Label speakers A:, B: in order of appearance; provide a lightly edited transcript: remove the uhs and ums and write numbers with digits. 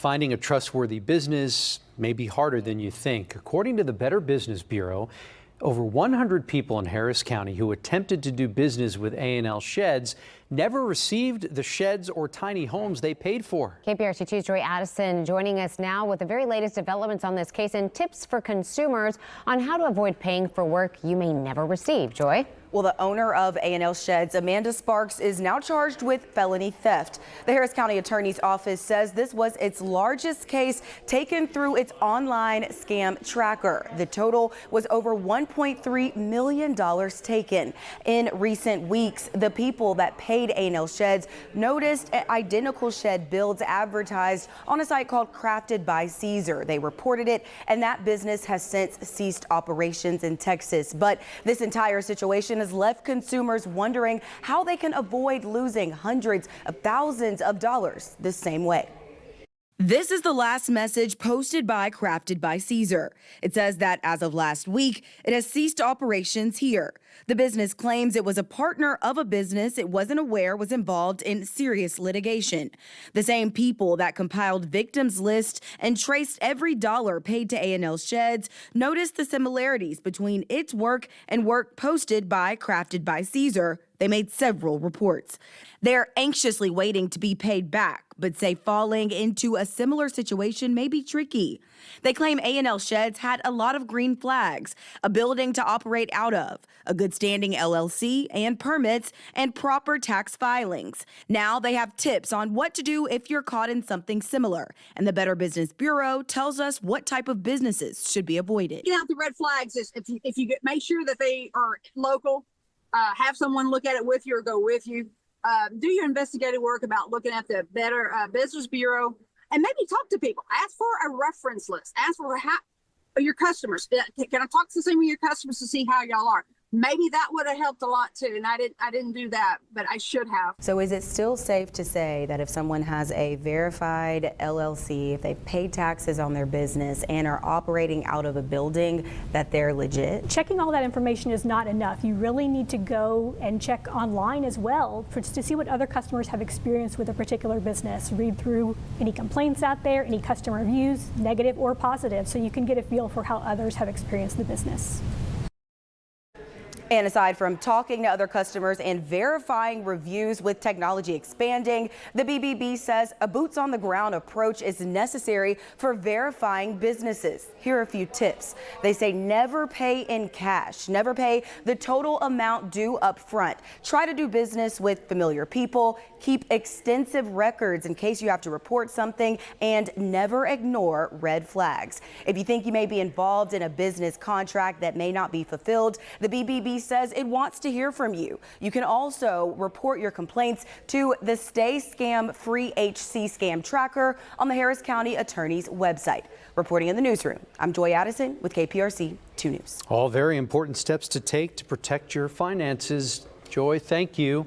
A: finding a trustworthy business may be harder than you think. According to the Better Business Bureau, over 100 people in Harris County who attempted to do business with A&L Sheds never received the sheds or tiny homes they paid for.
B: KPRC2's Joy Addison joining us now with the very latest developments on this case and tips for consumers on how to avoid paying for work you may never receive. Joy?
C: Well, the owner of A&L Sheds, Amanda Sparks, is now charged with felony theft. The Harris County Attorney's Office says this was its largest case taken through its online scam tracker. The total was over $1.3 million taken. In recent weeks, the people that paid A&L Sheds noticed identical shed builds advertised on a site called Crafted by Caesar. They reported it, and that business has since ceased operations in Texas. But this entire situation has left consumers wondering how they can avoid losing hundreds of thousands of dollars the same way. This is the last message posted by Crafted by Caesar. It says that as of last week, it has ceased operations here. The business claims it was a partner of a business it wasn't aware was involved in serious litigation. The same people that compiled victims list and traced every dollar paid to A&L Sheds noticed the similarities between its work and work posted by Crafted by Caesar. They made several reports. They're anxiously waiting to be paid back, but say falling into a similar situation may be tricky. They claim A&L Sheds had a lot of green flags, a building to operate out of, a good standing LLC and permits, and proper tax filings. Now they have tips on what to do if you're caught in something similar. And the Better Business Bureau tells us what type of businesses should be avoided.
D: Get out the red flags is if you make sure that they are local. Have someone look at it with you or go with you. Do your investigative work about looking at the Better Business Bureau, and maybe talk to people. Ask for a reference list. Ask for your customers. Can I talk to some of your customers to see how y'all are? Maybe that would have helped a lot too, and I didn't do that, but I should have.
C: So is it still safe to say that if someone has a verified LLC, if they've paid taxes on their business and are operating out of a building, that they're legit?
E: Checking all that information is not enough. You really need to go and check online as well to see what other customers have experienced with a particular business. Read through any complaints out there, any customer reviews, negative or positive, so you can get a feel for how others have experienced the business.
C: And aside from talking to other customers and verifying reviews, with technology expanding, the BBB says a boots-on-the-ground approach is necessary for verifying businesses. Here are a few tips. They say never pay in cash. Never pay the total amount due up front. Try to do business with familiar people. Keep extensive records in case you have to report something, and never ignore red flags. If you think you may be involved in a business contract that may not be fulfilled, the BBB says it wants to hear from you. You can also report your complaints to the Stay Scam Free HC Scam Tracker on the Harris County Attorney's website. Reporting in the newsroom, I'm Joy Addison with KPRC 2 News.
A: All very important steps to take to protect your finances. Joy, thank you.